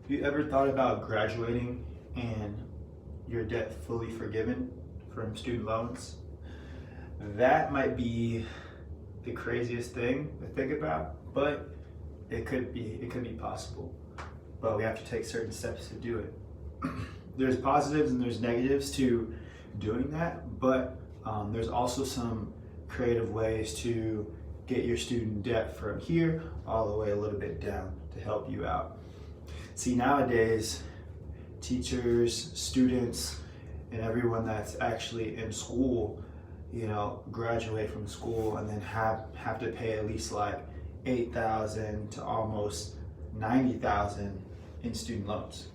You ever thought about graduating and your debt fully forgiven from student loans? That might be the craziest thing to think about, but it could be possible. But we have to take certain steps to do it. There's positives and there's negatives to doing that, but there's also some creative ways to get your student debt from here all the way a little bit down to help you out. See, nowadays, teachers, students, and everyone that's actually in school, graduate from school and then have to pay at least like 8,000 to almost 90,000 in student loans.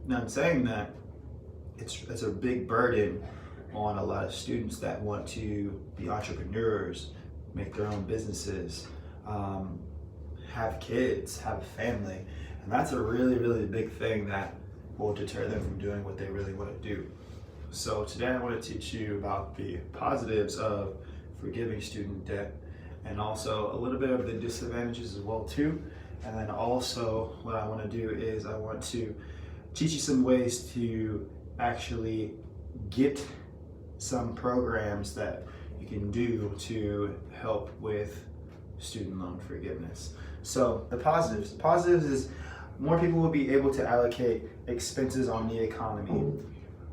Now, I'm saying that it's a big burden on a lot of students that want to be entrepreneurs, make their own businesses, have kids, have a family, and that's a really, really big thing that will deter them from doing what they really want to do. So today I want to teach you about the positives of forgiving student debt, and also a little bit of the disadvantages as well too. And then also what I want to do is I want to teach you some ways to actually get some programs that you can do to help with student loan forgiveness. So the positives is more people will be able to allocate expenses on the economy.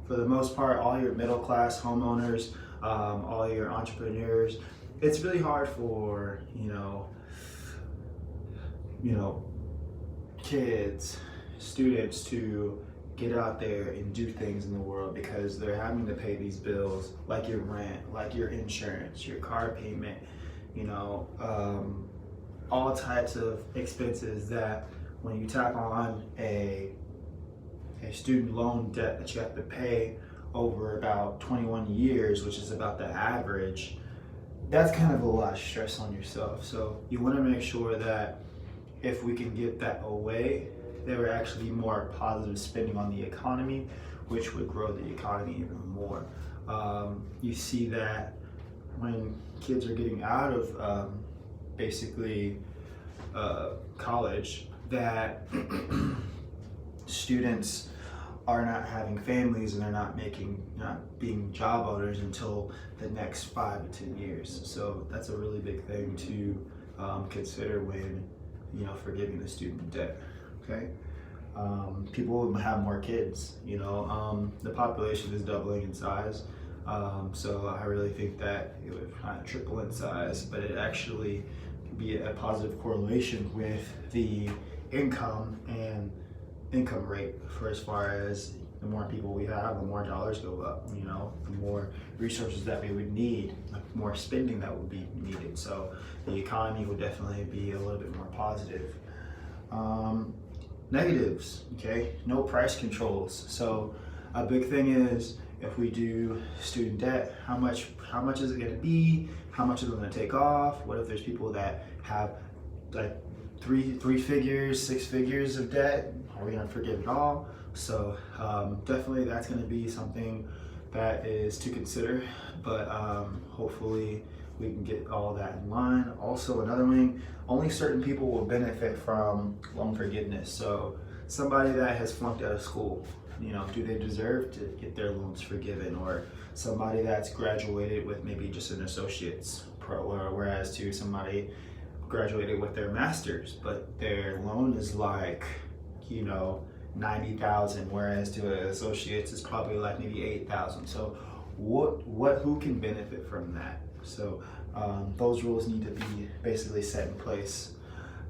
For the most part, all your middle class homeowners, all your entrepreneurs, it's really hard for kids, students to get out there and do things in the world because they're having to pay these bills like your rent, like your insurance, your car payment, all types of expenses that when you tap on a student loan debt that you have to pay over about 21 years, which is about the average, that's kind of a lot of stress on yourself. So you want to make sure that if we can get that away, there would actually be more positive spending on the economy, which would grow the economy even more. You see that when kids are getting out of basically college, that students are not having families and they're not being job owners until the next 5 to 10 years. So that's a really big thing to consider when forgiving the student debt. Okay, people will have more kids. The population is doubling in size, so I really think that it would kind of triple in size, but it actually be a positive correlation with the income and income rate, for as far as the more people we have, the more dollars go up, the more resources that we would need, the more spending that would be needed. So the economy would definitely be a little bit more positive. Negatives, okay, no price controls. So a big thing is if we do student debt, how much is it going to be? How much is it going to take off? What if there's people that have like three figures, 6 figures of debt? Are we going to forgive it all? So definitely that's going to be something that is to consider, but hopefully we can get all that in line. Also, another thing, only certain people will benefit from loan forgiveness. So somebody that has flunked out of school, do they deserve to get their loans forgiven? Or somebody that's graduated with maybe just an associate's, whereas to somebody graduated with their master's, but their loan is like, 90,000, whereas to an associate's is probably like maybe 8,000. So who can benefit from that? So those rules need to be basically set in place.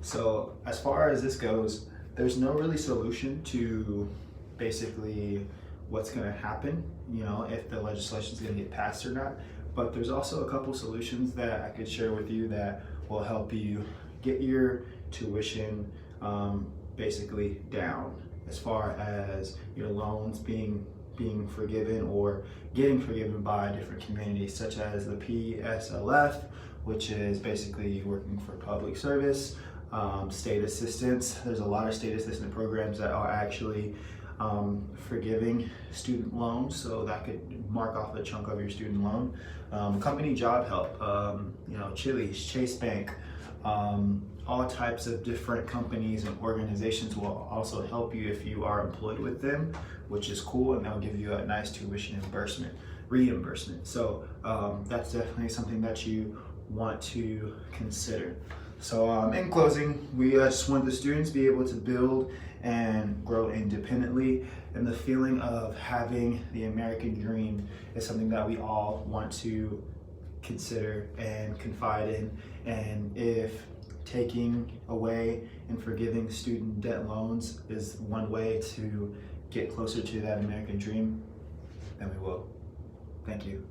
So as far as this goes, there's no really solution to basically what's going to happen, if the legislation is going to get passed or not. But there's also a couple solutions that I could share with you that will help you get your tuition basically down, as far as your loans being forgiven or getting forgiven by different communities, such as the PSLF, which is basically working for public service, state assistance. There's a lot of state assistance programs that are actually forgiving student loans, so that could mark off a chunk of your student loan. Company job help, Chili's, Chase Bank, all types of different companies and organizations will also help you if you are employed with them, which is cool, and they'll give you a nice tuition reimbursement. So that's definitely something that you want to consider. So in closing, we just want the students to be able to build and grow independently, and the feeling of having the American dream is something that we all want to consider and confide in. And if taking away and forgiving student debt loans is one way to get closer to that American dream, then we will. Thank you.